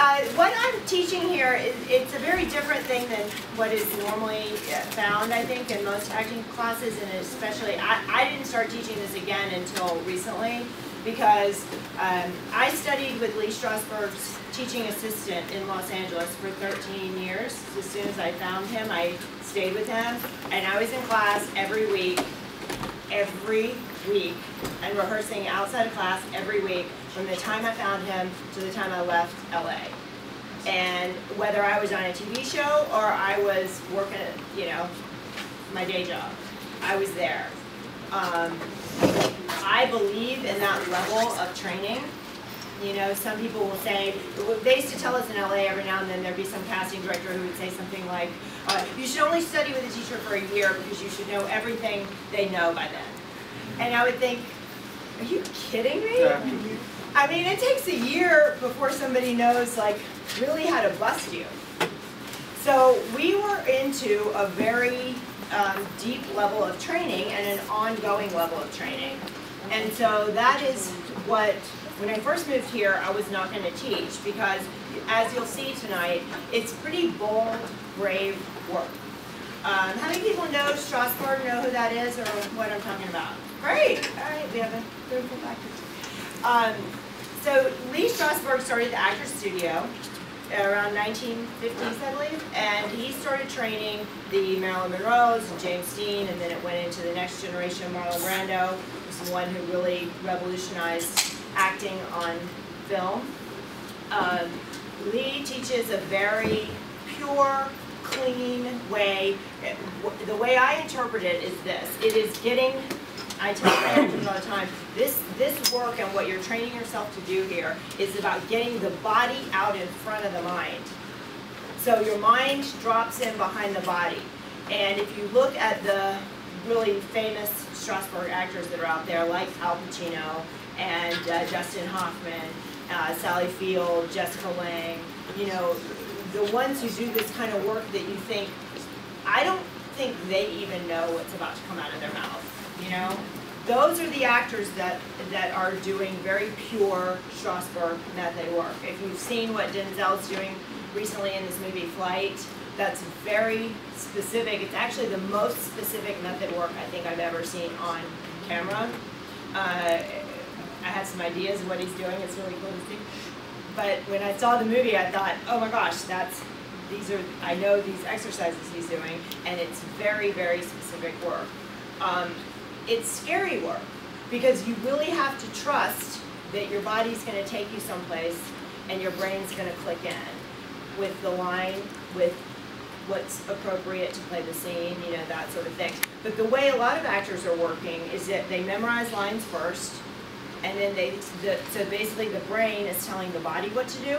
What I'm teaching here it's a very different thing than what is normally found, I think, in most acting classes, and especially, I didn't start teaching this again until recently, because I studied with Lee Strasberg's teaching assistant in Los Angeles for 13 years. As soon as I found him, I stayed with him, and I was in class every week, and rehearsing outside of class every week from the time I found him to the time I left LA. And whether I was on a TV show or I was working at, you know, my day job, I was there. I believe in that level of training. You know, some people will say, they used to tell us in LA every now and then there'd be some casting director who would say something like, you should only study with a teacher for a year because you should know everything they know by then. And I would think, are you kidding me? Yeah. I mean, it takes a year before somebody knows, like, really how to bust you. So we were into a very deep level of training and an ongoing level of training. And so that is what, when I first moved here, I was not going to teach, because as you'll see tonight, it's pretty bold, brave work. How many people know Strasberg, know who that is, or what I'm talking about? Great! All right, we have a third full actor. So Lee Strasberg started the Actors Studio around 1950s, I believe, and he started training the Marilyn Monroes and James Dean, and then it went into the next generation. Marlon Brando was the one who really revolutionized acting on film. Lee teaches a very pure, clean way. The way I interpret it is this. It is getting, I tell my actors all the time, this work and what you're training yourself to do here is about getting the body out in front of the mind. So your mind drops in behind the body. And if you look at the really famous Strasberg actors that are out there, like Al Pacino and Dustin Hoffman, Sally Field, Jessica Lange, you know, the ones who do this kind of work that you think, I don't think they even know what's about to come out of their mouth, you know? Those are the actors that are doing very pure Strasberg method work. If you've seen what Denzel's doing recently in this movie Flight, that's very specific. It's actually the most specific method work I think I've ever seen on camera. I had some ideas of what he's doing. It's really cool to see. But when I saw the movie, I thought, oh my gosh, I know these exercises he's doing, and it's very, very specific work. It's scary work, because you really have to trust that your body's going to take you someplace, and your brain's going to click in with the line, with what's appropriate to play the scene, you know, that sort of thing. But the way a lot of actors are working is that they memorize lines first, and then so basically the brain is telling the body what to do.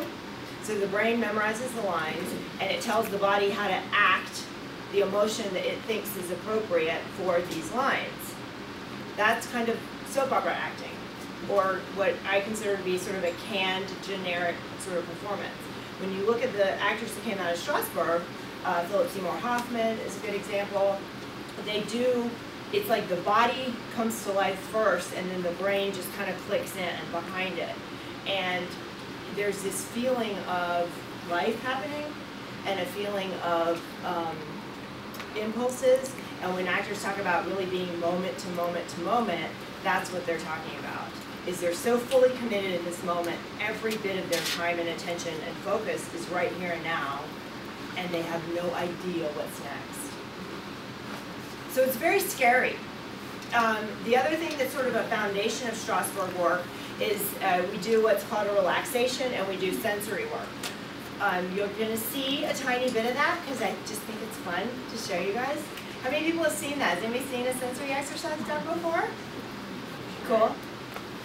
So the brain memorizes the lines, and it tells the body how to act the emotion that it thinks is appropriate for these lines. That's kind of soap opera acting, or what I consider to be sort of a canned, generic sort of performance. When you look at the actors that came out of Strasberg, Philip Seymour Hoffman is a good example. It's like the body comes to life first, and then the brain just kind of clicks in behind it. And there's this feeling of life happening, and a feeling of impulses. And when actors talk about really being moment to moment to moment, that's what they're talking about. Is they're so fully committed in this moment, every bit of their time and attention and focus is right here and now, and they have no idea what's next. So it's very scary. The other thing that's sort of a foundation of Strasberg work is we do what's called a relaxation, and we do sensory work. You're going to see a tiny bit of that because I just think it's fun to show you guys. How many people have seen that? Has anybody seen a sensory exercise done before? Cool.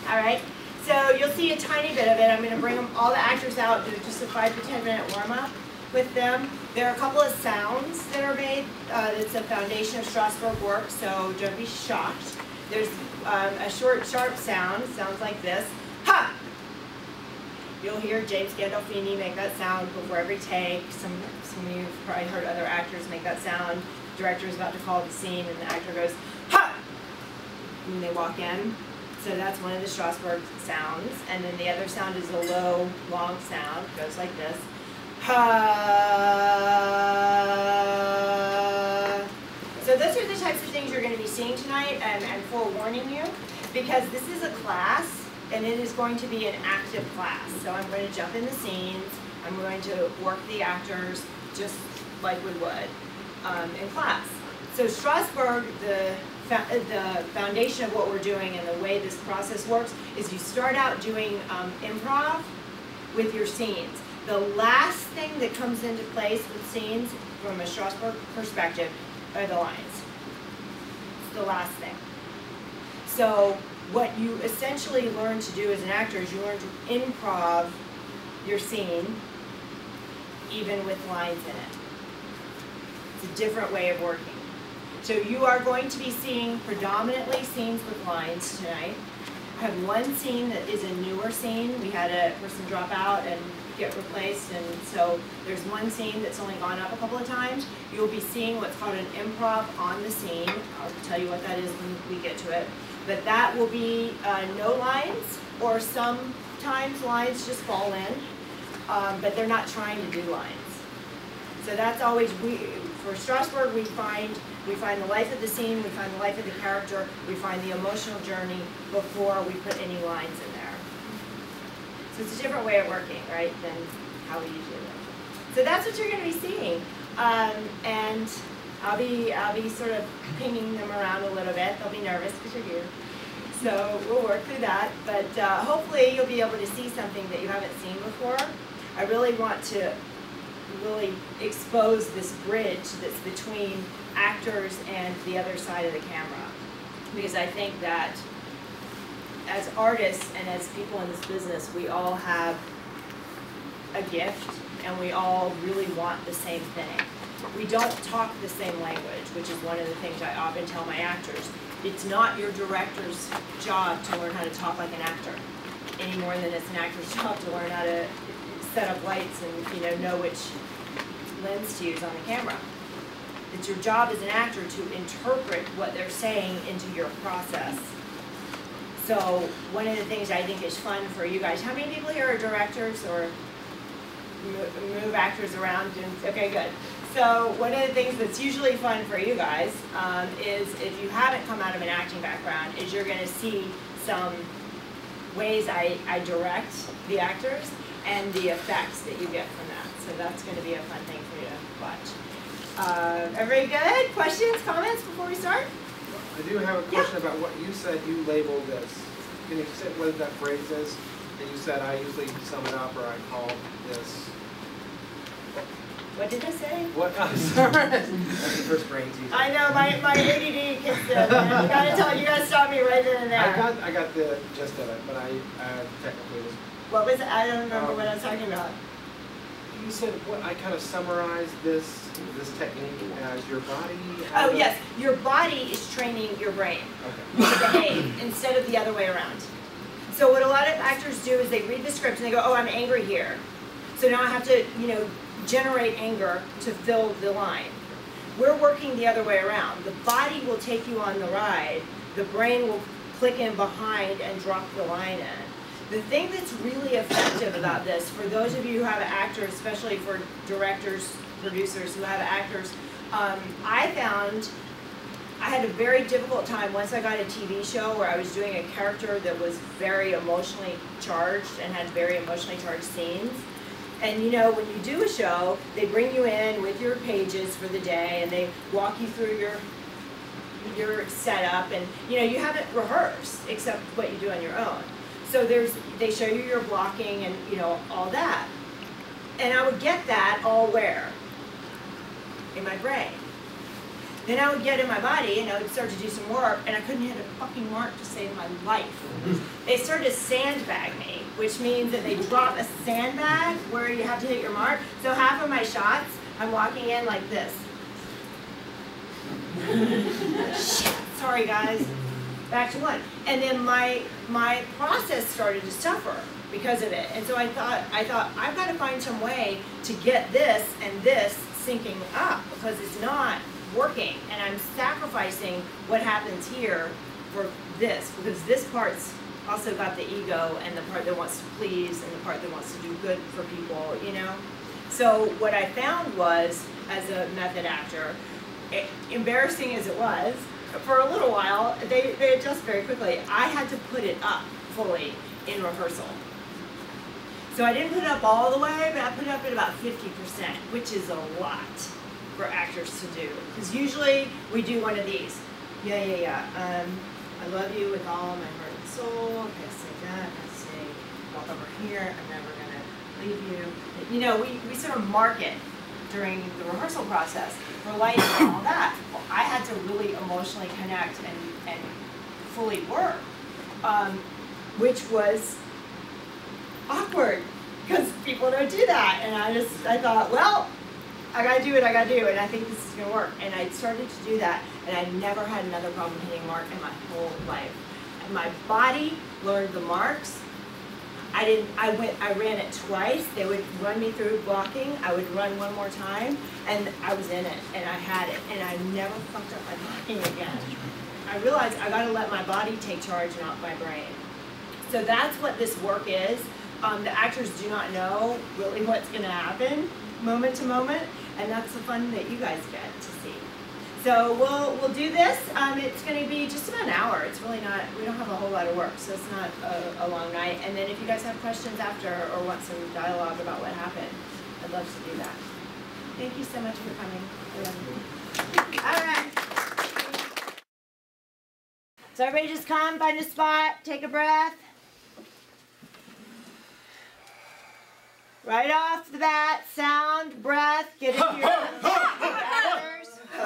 All right. So you'll see a tiny bit of it. I'm going to bring all the actors out, do just a 5 to 10 minute warm-up with them. There are a couple of sounds that are made. It's a foundation of Strasberg work, so don't be shocked. There's a short, sharp sound. Sounds like this. Ha! You'll hear James Gandolfini make that sound before every take. Some of you have probably heard other actors make that sound. The director is about to call the scene, and the actor goes, ha! And they walk in. So that's one of the Strasberg sounds. And then the other sound is a low, long sound. It goes like this. Ha. So those are the types of things you're going to be seeing tonight, and I'm forewarning you, because this is a class, and it is going to be an active class. So I'm going to jump in the scenes. I'm going to work the actors just like we would in class. So Strasberg, the foundation of what we're doing and the way this process works is you start out doing improv with your scenes. The last thing that comes into place with scenes from a Strasberg perspective are the lines. It's the last thing. So what you essentially learn to do as an actor is you learn to improv your scene even with lines in it. It's a different way of working. So you are going to be seeing predominantly scenes with lines tonight. I have one scene that is a newer scene. We had a person drop out and get replaced, and so there's one scene that's only gone up a couple of times. You'll be seeing what's called an improv on the scene. I'll tell you what that is when we get to it. But that will be no lines, or sometimes lines just fall in, but they're not trying to do lines. So that's always, for Strasberg, we find the life of the scene, we find the life of the character, we find the emotional journey before we put any lines in there. So it's a different way of working, right, than how we usually work. So that's what you're going to be seeing. And I'll be sort of pinging them around a little bit. They'll be nervous because you're here. So we'll work through that. But hopefully you'll be able to see something that you haven't seen before. I really want to really expose this bridge that's between actors and the other side of the camera. Because I think that as artists and as people in this business, we all have a gift and we all really want the same thing. We don't talk the same language, which is one of the things I often tell my actors. It's not your director's job to learn how to talk like an actor, any more than it's an actor's job to learn how to set up lights and know which lens to use on the camera. It's your job as an actor to interpret what they're saying into your process. So one of the things I think is fun for you guys, how many people here are directors or move actors around? Okay, good. So one of the things that's usually fun for you guys is, if you haven't come out of an acting background, is you're going to see some ways I direct the actors and the effects that you get from that. So that's going to be a fun thing for you to watch. Everybody good? Questions, comments before we start? I do have a question about what you said you labeled this. Can you say what that phrase is? And you said I usually sum it up, or I call this. What did I say? What? I'm sorry. That's the first brain teaser. I know, my ADD kicks in. You gotta stop me right then and there. I got the gist of it, but I technically was. What was it? I don't remember what I was talking about. You said what? I kind of summarized this technique as your body. Oh yes, your body is training your brain to behave instead of the other way around. So what a lot of actors do is they read the script and they go, "Oh, I'm angry here, so now I have to, generate anger to fill the line." We're working the other way around. The body will take you on the ride. The brain will click in behind and drop the line in. The thing that's really effective about this, for those of you who have actors, especially for directors, producers who have actors, I found I had a very difficult time once I got a TV show where I was doing a character that was very emotionally charged and had very emotionally charged scenes. And when you do a show, they bring you in with your pages for the day and they walk you through your setup, and you haven't rehearsed except what you do on your own. So they show you your blocking and all that. And I would get that all where? In my brain. Then I would get in my body and I would start to do some work, and I couldn't hit a fucking mark to save my life. They started to sandbag me, which means that they drop a sandbag where you have to hit your mark. So half of my shots, I'm walking in like this. Shit, sorry guys. Back to one. And then my process started to suffer because of it. And so I thought I've got to find some way to get this and this syncing up, because it's not working, and I'm sacrificing what happens here for this, because this part's also got the ego and the part that wants to please and the part that wants to do good for people, you know? So what I found was, as a method actor, embarrassing as it was, for a little while, they adjust very quickly. I had to put it up fully in rehearsal. So I didn't put it up all the way, but I put it up at about 50%, which is a lot for actors to do. Because usually we do one of these. I love you with all my heart and soul. I'm gonna say that. I'm gonna say, walk over here. I'm never gonna leave you. You know, we sort of mark it during the rehearsal process for lighting and all that. Well, I had to really emotionally connect and fully work, which was awkward because people don't do that. And I thought, well, I gotta do what I gotta do, and I think this is gonna work. And I started to do that, and I never had another problem hitting mark in my whole life. And my body learned the marks. I ran it twice. They would run me through blocking. I would run one more time, and I was in it, and I had it, and I never fucked up my blocking again. I realized I gotta let my body take charge, not my brain. So that's what this work is. The actors do not know really what's gonna happen moment to moment, and that's the fun that you guys get to see. So we'll do this. It's going to be just about an hour. It's really not, we don't have a whole lot of work, so it's not a long night. And then if you guys have questions after or want some dialogue about what happened, I'd love to do that. Thank you so much for coming. All right. So everybody just come, find a spot, take a breath. Right off the bat, sound, breath, get into your others. Good,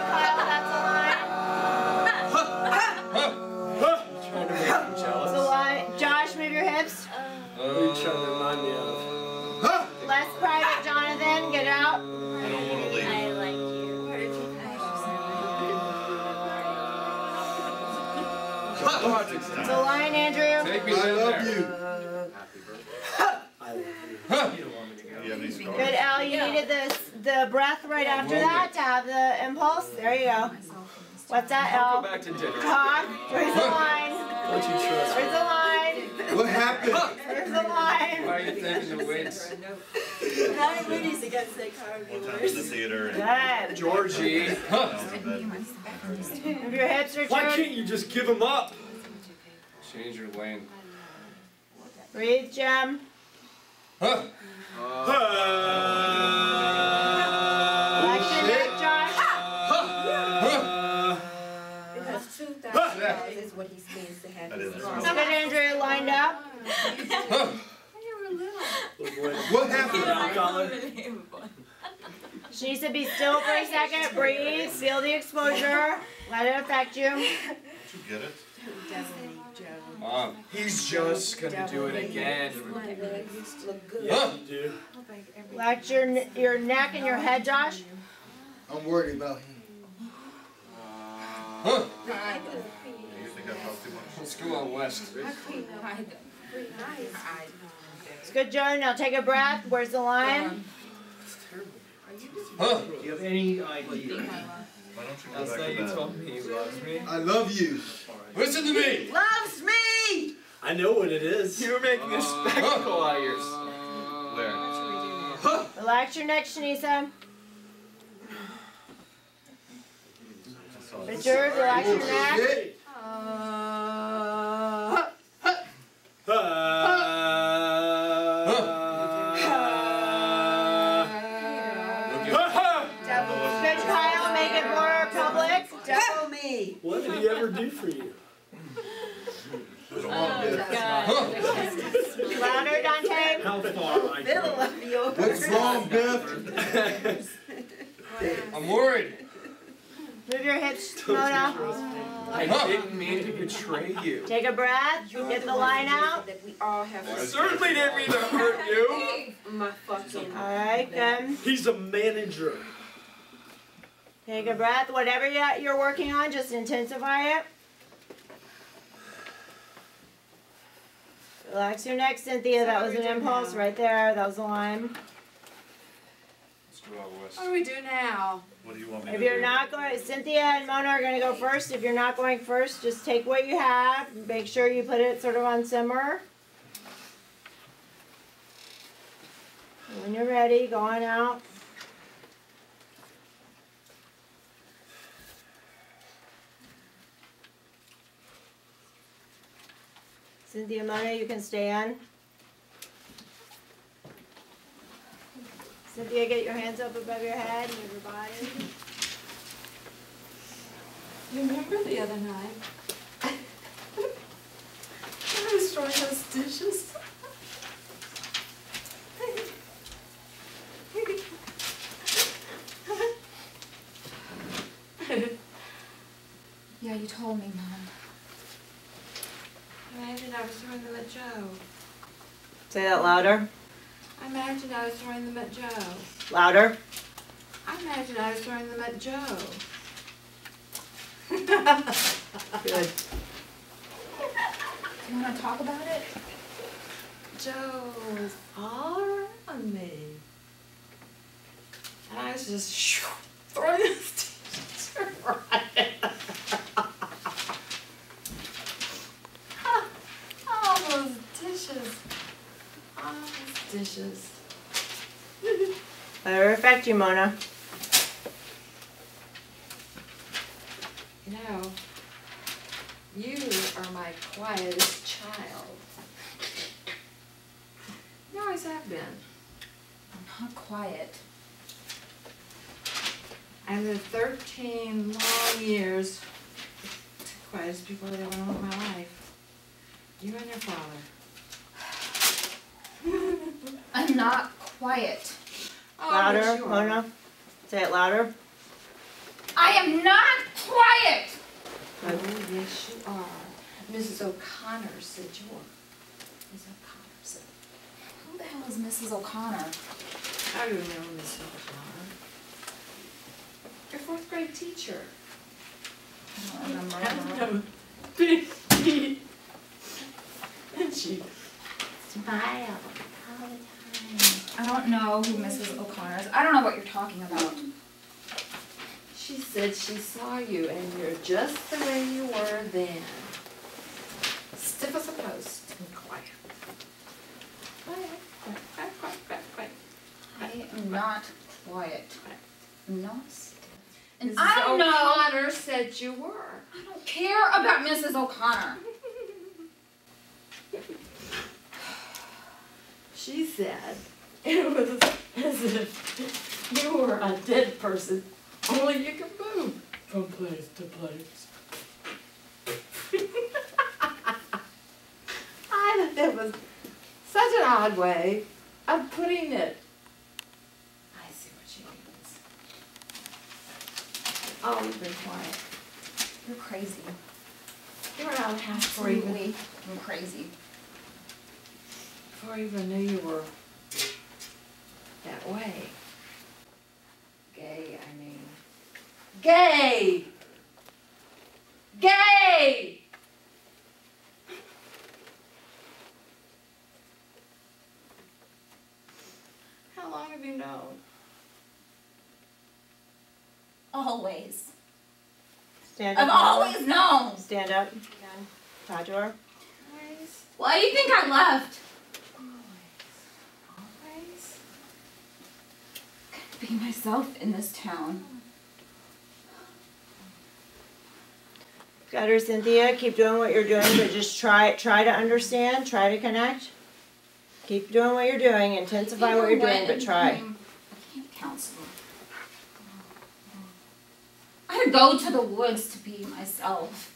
Kyle, that's a line. That's a line. Josh, move your hips. Less private, Jonathan, get out. I don't want to leave. I like you. It's a line, Andrew. Take me I down love there. you. You have any scars? Good, Al. You needed the breath right after that to have the impulse. There you go. What's that, Al? Go back to dinner. Talk. Where's the line? Don't you trust me? Where's the line? What happened? Where's the line? Why are you taking the weights? Moody's against the One time in the theater and Good. Georgie. Move your hips, Richard. Why can't you just give him up? Change your lane. Breathe, Jim. Huh. Relax your neck, Josh. Because 2,000 is what he spends to have That his is wrong. Good, Andrew. Lined up. What happened? She needs to be still for a second. Breathe. Feel the exposure. Let it affect you. did you get it? Mom. He's just gonna do it again. My legs used to look good. Yeah, you do. Relax your neck and your head, Josh. I'm worried about him. Huh. You think I talk too much? Let's go out west. It's good, Joe. Now take a breath. Where's the line? Huh. Do you have any idea? Why don't you go Last back night to you bed? told me he loves me. I love you. Listen to me! Loves me. I know what it is. You were making a spectacle out of yourself. Where? Huh. Relax your neck, Shanisa. Richard, relax your neck. Shit. Good, Kyle. Make it more public. Tell me. What did he ever do for you? I don't want this. Louder, Dante. How far I Middle can? of yours. What's wrong, Biff? I'm worried. Move your hips, Mona. I didn't mean to betray you. Take a breath. Get the line out. That we all have I to certainly didn't mean to hurt you. my fucking. All right, good. He's a manager. Take a breath. Whatever you're working on, just intensify it. Relax your neck, Cynthia. That was an impulse right there. That was a line. go out west. What do we do now? What do you want me If to do? you're not going, Cynthia and Mona are going to go first. If you're not going first, just take what you have. Make sure you put it sort of on simmer. And when you're ready, go on out. Cynthia, Mona, you can stay on. Cynthia, get your hands up above your head and your body. You remember the other night? I was throwing those dishes. Yeah, you told me, Mom. I imagined I was throwing them at Joe. Say that louder. I imagined I was throwing them at Joe. Louder. I imagined I was throwing them at Joe. Good. Do you want to talk about it? Joe was all around me. And I was just throwing those dishes right. All those dishes. All those dishes. Let her affect you, Mona. You know, you are my quietest child. You always have been. I'm not quiet. I've lived 13 long years, the quietest people I've ever known in my life. You and your father. I'm not quiet. Oh, Louder, yes, you are. Mona. Say it louder. I am not quiet! Oh, yes, you are. Mrs. O'Connor said you were. Mrs. O'Connor said. Who the hell is Mrs. O'Connor? I remember Mrs. O'Connor. Your fourth grade teacher. I don't remember. Big teeth. And she smiled all the time. I don't know who Mrs. O'Connor is. I don't know what you're talking about. She said she saw you and you're just the way you were then. Stiff as a post and quiet. Quiet. I am not quiet. I'm not stiff. And Mrs. I don't know. O'Connor said you were. I don't care about Mrs. O'Connor. She said it was as if you were a dead person, only you could move from place to place. I thought that was such an odd way of putting it. I see what she means. Oh, you've been quiet. You're crazy. You were out of the house before you Absolutely. I'm crazy. knew you were that way. Gay, I mean. Gay! Gay! How long have you known? Always. Stand up. I've always known. Stand up. Talk to her. Always. Why do you think I left? Always. Be myself in this town. Got her, Cynthia. Keep doing what you're doing, but just try to understand. Try to connect. Keep doing what you're doing. Intensify what you're doing, but try. A camp counselor. I had to go to the woods to be myself.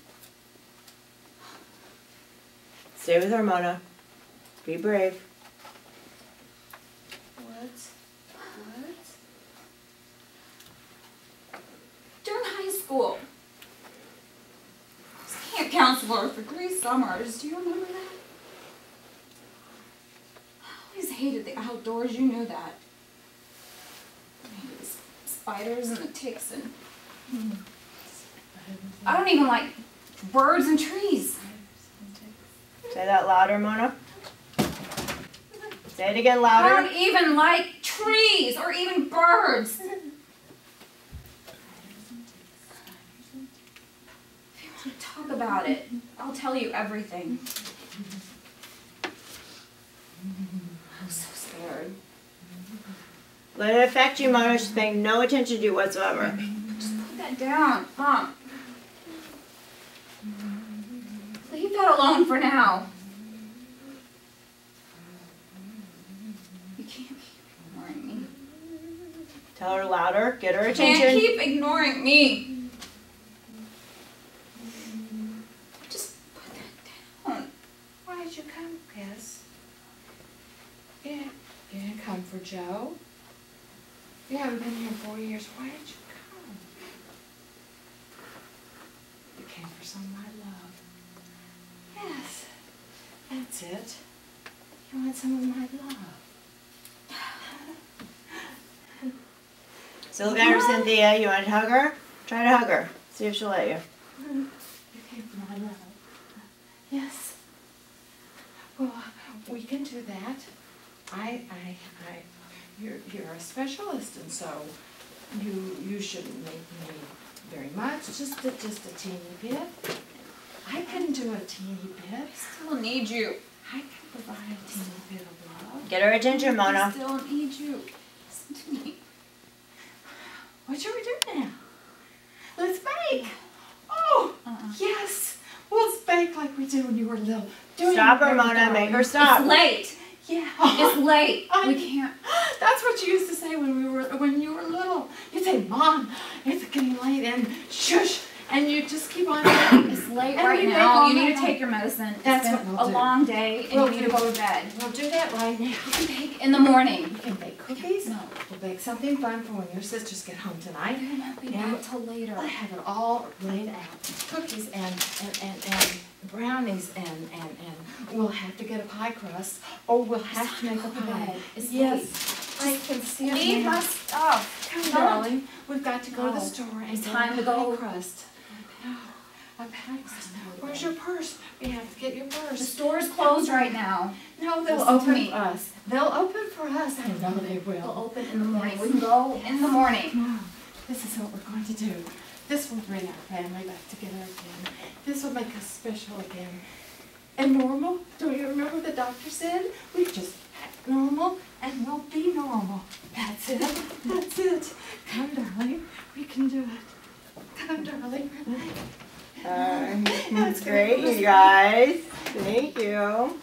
Stay with her, Mona. Be brave. What? During high school, I was camp counselor for 3 summers. Do you remember that? I always hated the outdoors. You knew that. I hated the spiders and the ticks and I don't even like birds and trees. Say that louder, Mona. Say it again I louder. don't even like trees or even birds. If you want to talk about it, I'll tell you everything. I'm so scared. Let it affect you, Mona. She's paying no attention to you whatsoever. Just put that down, Mom. Leave that alone for now. You can't keep ignoring me. Tell her louder. Get her You can't attention. keep ignoring me. Just put that down. Why did you come, Chris? You didn't come for Joe? You haven't been here 4 years. Why did you come? You came for some of my love. Yes, that's it. You want some of my love. So look at her, Cynthia. You want to hug her? Try to hug her. See if she'll let you. You came for my love. Yes. Well, we can do that. You're a specialist, and so you shouldn't make me very much. Just a teeny bit. I can do a teeny bit. I still need you. I can provide a teeny bit of love. Get her attention, I Mona. still need you. Listen to me. What should we do now? Let's bake. Oh, yes. Well, let's bake like we did when you were little. Stop her, Mona. Make her stop. It's late. Yeah. It's late. We can't. That's what you used to say when you were little. You'd say, "Mom, it's getting late," and shush, and you just keep on. It's late And right we now. bake You all need to night take your medicine. That's It's what been we'll a do. long day, and We'll you need to go to bed. We'll do that right now. We can bake in the morning. We can bake cookies. No. We'll bake something fun for when your sisters get home tonight. I won't be And back till later. I have it all laid out. Cookies and brownies and we'll have to get a pie crust or we'll have to make a pie. It's Yes, I can see it Leave now. my stuff. Come, Don't. darling. We've got to go to the No. store and It's get time a to go. pie crust. A pie crust. Where's your purse? We have to get your The purse. store's closed right now. No, they'll Listen to open me. for us. They'll open for us. I know they We'll will. open in the morning. We can go in the morning. No, this is what we're going to do. This will bring our family back together again. This will make us special again. And normal? Don't you remember what the doctor said? We just act normal and we'll be normal. That's it. That's it. Come, darling. We can do it. Come, darling. That's great, you guys. Thank you.